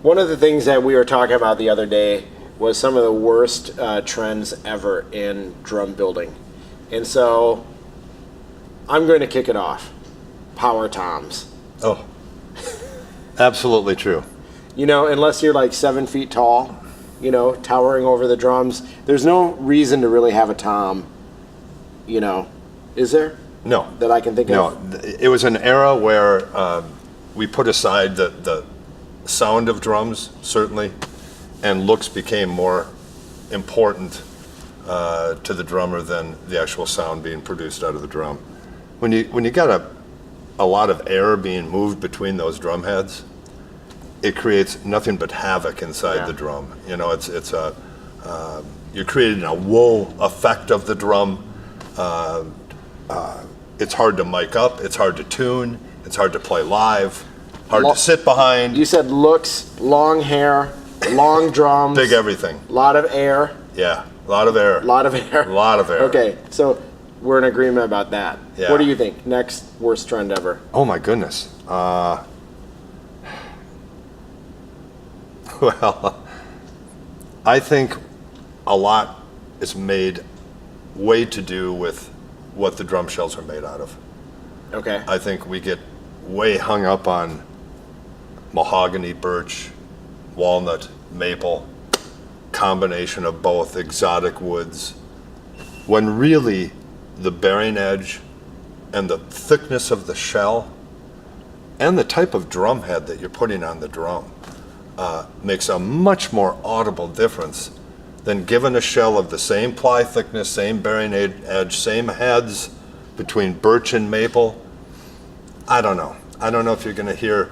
One of the things that we were talking about the other day was some of the worst trends ever in drum building. And so I'm going to kick it off. Power toms. Oh, absolutely true. You know, unless you're like 7 feet tall, you know, towering over the drums, there's no reason to really have a tom, you know. Is there? No. That I can think of? No. It was an era where we put aside the sound of drums, certainly, and looks became more important to the drummer than the actual sound being produced out of the drum. When you got a lot of air being moved between those drum heads, it creates nothing but havoc inside the drum. You know, you're creating a whoa effect of the drum. It's hard to mic up, it's hard to tune, it's hard to play live, hard to sit behind. You said looks, long hair, long drums. Big everything. A lot of air. Yeah, a lot of air. A lot of air. A lot of air. Okay, so we're in agreement about that. Yeah. What do you think? Next worst trend ever? Oh my goodness. Well, I think a lot is made way to do with what the drum shells are made out of. Okay. I think we get way hung up on mahogany, birch, walnut, maple, combination of both, exotic woods, when really the bearing edge and the thickness of the shell and the type of drum head that you're putting on the drum makes a much more audible difference than given a shell of the same ply thickness, same bearing edge, same heads between birch and maple. I don't know. I don't know if you're going to hear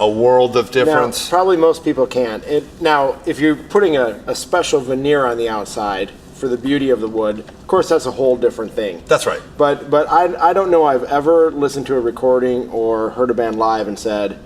a world of difference. Now, probably most people can't. Now, if you're putting a special veneer on the outside for the beauty of the wood, of course, that's a whole different thing. That's right. But I don't know I've ever listened to a recording or heard a band live and said,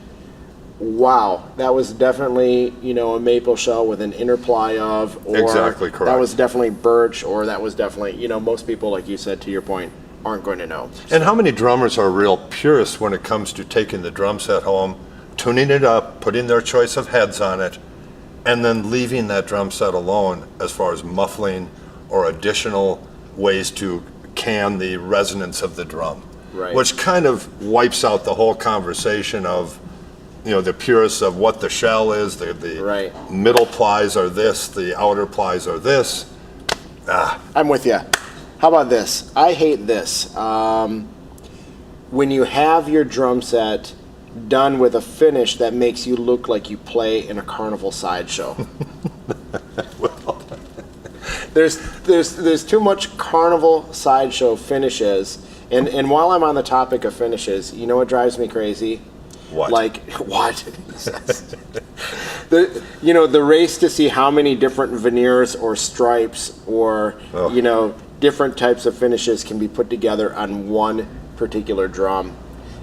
wow, that was definitely, you know, a maple shell with an inner ply of, or exactly correct. That was definitely birch, or that was definitely, you know, most people, like you said, to your point, aren't going to know. And how many drummers are real purists when it comes to taking the drum set home, tuning it up, putting their choice of heads on it, and then leaving that drum set alone as far as muffling or additional ways to can the resonance of the drum, right. Which kind of wipes out the whole conversation of, you know, the purists of what the shell is, the right. middle plies are this, the outer plies are this. I'm with you. How about this? I hate this. When you have your drum set done with a finish that makes you look like you play in a carnival sideshow. Well, there's too much carnival sideshow finishes, and while I'm on the topic of finishes, you know what drives me crazy? What? Like what? The race to see how many different veneers or stripes or you know, different types of finishes can be put together on one particular drum.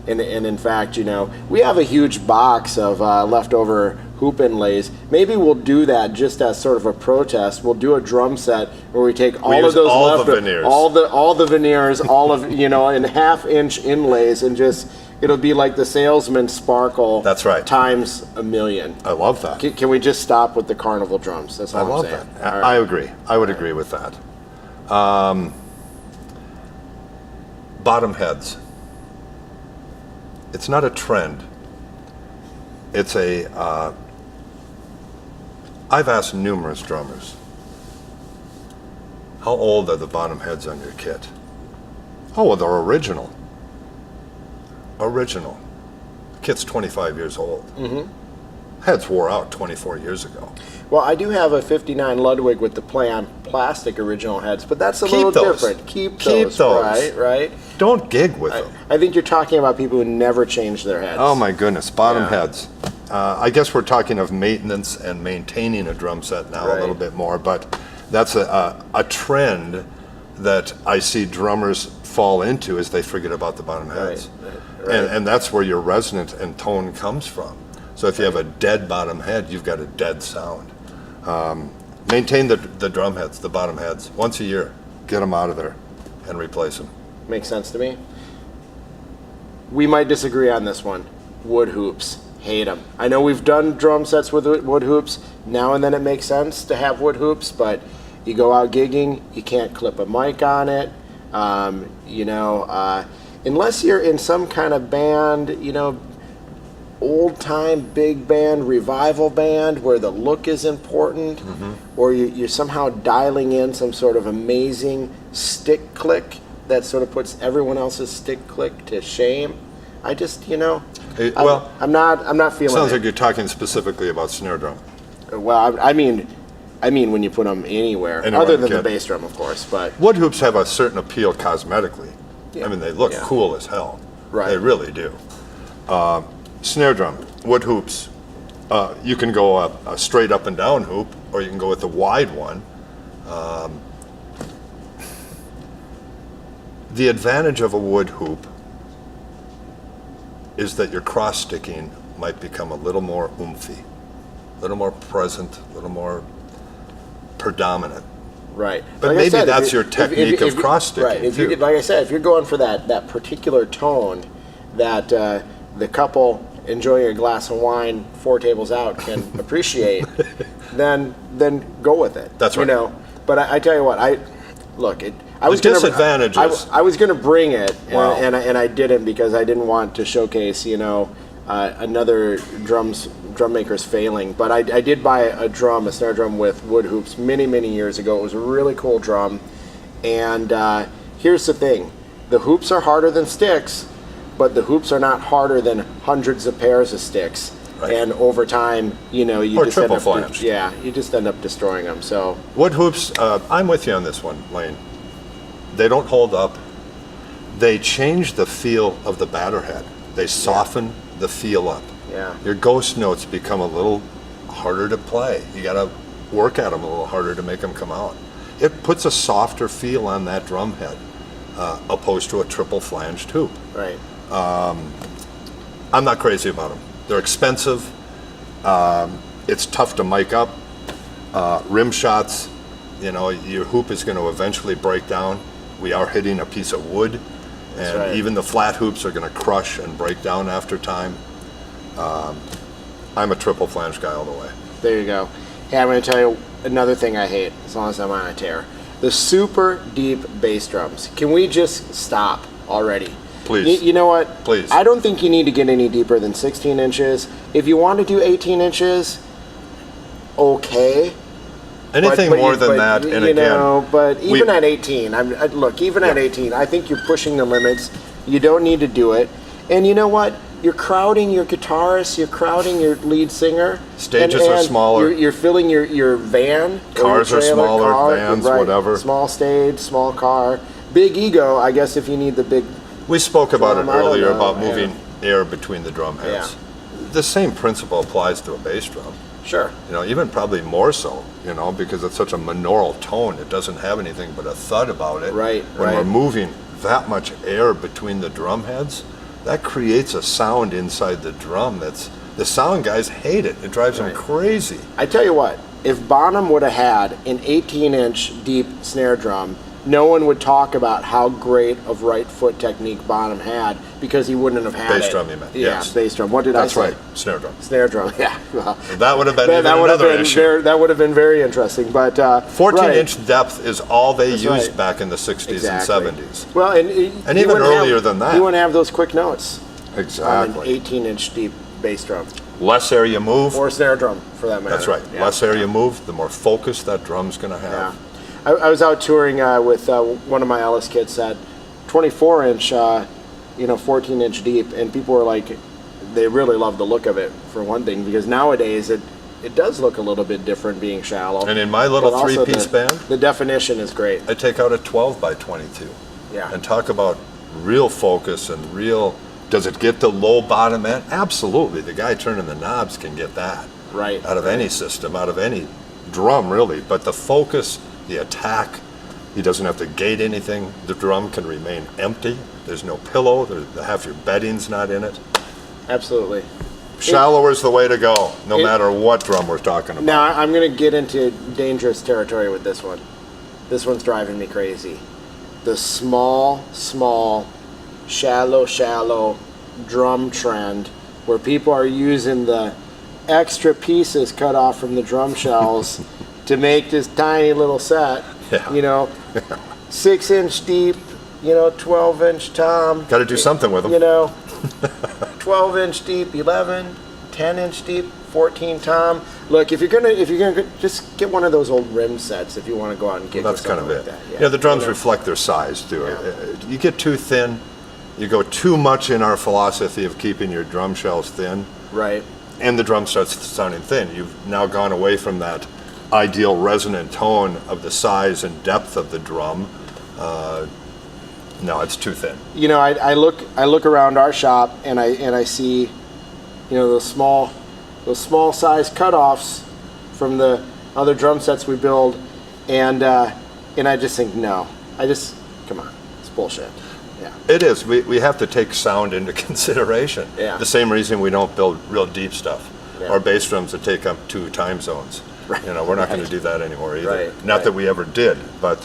And in fact, you know, we have a huge box of leftover hoop inlays. Maybe we'll do that just as sort of a protest. We'll do a drum set where we take all of those all the veneers, all the veneers, all of, you know, in 1/2-inch inlays, and just it'll be like the salesman sparkle. That's right. Times a million. I love that. Can we just stop with the carnival drums? That's all I love I'm saying. that. Right. I agree. I would agree with that. Bottom heads. It's not a trend. It's I've asked numerous drummers, how old are the bottom heads on your kit? Oh, well, they're original. Original. The kit's 25 years old. Mm-hmm. Heads wore out 24 years ago. Well, I do have a 59 Ludwig with the play-on plastic original heads, but that's a little different. Keep those. Right? Don't gig with them. I think you're talking about people who never change their heads. Oh my goodness, bottom heads. I guess we're talking of maintenance and maintaining a drum set now a little bit more, but that's a trend that I see drummers fall into as they forget about the bottom heads. Right. And that's where your resonance and tone comes from. So if you have a dead bottom head, you've got a dead sound. Maintain the drum heads, the bottom heads, once a year. Get them out of there and replace them. Makes sense to me. We might disagree on this one. Wood hoops. hate them. I know we've done drum sets with wood hoops. Now and then it makes sense to have wood hoops, but you go out gigging, you can't clip a mic on it. Unless you're in some kind of band, old-time big band, revival band, where the look is important, or you're somehow dialing in some sort of amazing stick click that sort of puts everyone else's stick click to shame. I just, I'm not feeling Sounds it. like you're talking specifically about snare drum. Well, I mean when you put them anywhere other than the bass drum, of course. But wood hoops have a certain appeal cosmetically. Yeah. I mean, they look cool as hell. Right. They really do. Snare drum, wood hoops. You can go a straight up and down hoop, or you can go with the wide one. The advantage of a wood hoop is that your cross sticking might become a little more oomphy, a little more present, a little more predominant. right. But like maybe I said, that's your technique of cross sticking. Right. If you, like I said, if you're going for that particular tone that the couple enjoying a glass of wine 4 tables out can appreciate, then go with it. That's right. But I tell you what, I was disadvantages. I was going to bring it, Wow. and I didn't because I didn't want to showcase, another drum maker's failing. But I did buy a snare drum with wood hoops many years ago. It was a really cool drum, and here's the thing: the hoops are harder than sticks, but the hoops are not harder than hundreds of pairs of sticks. Right. And over time, you Or just triple end up flanged. you just end up destroying them. So Wood hoops, I'm with you on this one, Lane. They don't hold up. They change the feel of the batter head. They soften the feel up. yeah, Your ghost notes become a little harder to play. You got to work at them a little harder to make them come out. It puts a softer feel on that drum head, opposed to a triple flanged hoop. right. I'm not crazy about them. They're expensive. It's tough to mic up. Rim shots, your hoop is going to eventually break down. We are hitting a piece of wood, and right. even the flat hoops are going to crush and break down after time. I'm a triple flange guy all the way. There you go. Hey, I'm going to tell you another thing I hate, as long as I'm on a tear. The super deep bass drums. Can we just stop already? Please. You know what? Please. I don't think you need to get any deeper than 16 inches. If you want to do 18 inches, okay. Anything more than that, and again, but even at 18, at 18, I think you're pushing the limits. You don't need to do it. And you know what? You're crowding your guitarist, you're crowding your lead singer. Stages are smaller. You're filling your van. Cars are smaller, vans, right, whatever. Small stage, small car. Big ego, I guess, if you need the big. We spoke about it Drum, I don't earlier know, about moving air between the drum heads. The same principle applies to a bass drum. Sure. Even probably more so, because it's such a monaural tone. It doesn't have anything but a thud about it. Right, When right. we're moving that much air between the drum heads, that creates a sound inside the drum the sound guys hate it. It drives them crazy. I tell you what, if Bonham would have had an 18-inch deep snare drum, no one would talk about how great of right foot technique Bonham had because he wouldn't have had Bass it. drum, you meant. Yeah, Yes. bass drum. What did That's I say? right, snare drum. Snare drum, yeah. Well, That would have been even that would have another been issue. that would have been very interesting. But 14-inch depth is all they used right. back in the 60s Exactly. and 70s. Well, and you even wouldn't earlier have, than that. You wouldn't have those quick notes on an Exactly. 18-inch deep bass drum Less air you move. or snare drum, for that matter. That's right. Yeah. Less air you move, the more focus that drum's going to have. Yeah. I was out touring with one of my Ellis kits at 24-inch, 14-inch deep, and people were like, they really love the look of it, for one thing, because nowadays it does look a little bit different being shallow. And in my little But also three-piece band, the definition is great. I take out a 12 by 22. Yeah. And talk about real focus and real, does it get the low bottom end? Absolutely. The guy turning the knobs can get that. Right. Out of any system, out of any drum, really. But the focus, the attack, he doesn't have to gate anything. The drum can remain empty. There's no pillow. Half your bedding's not in it. Absolutely. Shallower is the way to go, no matter what drum we're talking about. Now, I'm going to get into dangerous territory with this one. This one's driving me crazy. The small, shallow drum trend where people are using the extra pieces cut off from the drum shells to make this tiny little set. Yeah. You know, 6-inch deep, you know, 12-inch tom. Got to do something with them. You know, 12-inch deep, 11, 10-inch deep, 14 tom. Look, if you're gonna just get one of those old rim sets if you want to go out and get. Well, that's kind of it. like that. Yeah, the drums reflect their size too. Yeah. You get too thin, you go too much in our philosophy of keeping your drum shells thin, Right. and the drum starts sounding thin. You've now gone away from that ideal resonant tone of the size and depth of the drum. No, it's too thin. You know, I look around our shop and I see, you know, those small size cutoffs from the other drum sets we build, and I just think come on, it's bullshit. Yeah. It is. We have to take sound into consideration. Yeah. The same reason we don't build real deep stuff. Yeah. Our bass drums that take up 2 time zones. Right. You know, we're not going Right. to do that anymore either. Right. Not Right. that we ever did, but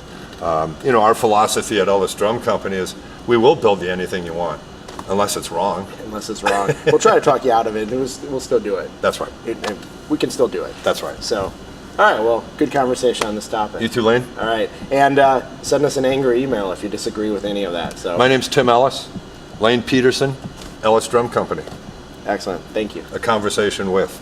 you know, our philosophy at Ellis Drum Company is we will build you anything you want, unless it's wrong. Unless it's wrong, we'll try to talk you out of it. We'll still do it. That's right. We can still do it. That's right. So, all right. Well, good conversation on this topic. You too, Lane? All right, and send us an angry email if you disagree with any of that. So, My name's Tim Ellis, Lane Peterson, Ellis Drum Company. excellent. Thank you. A conversation with.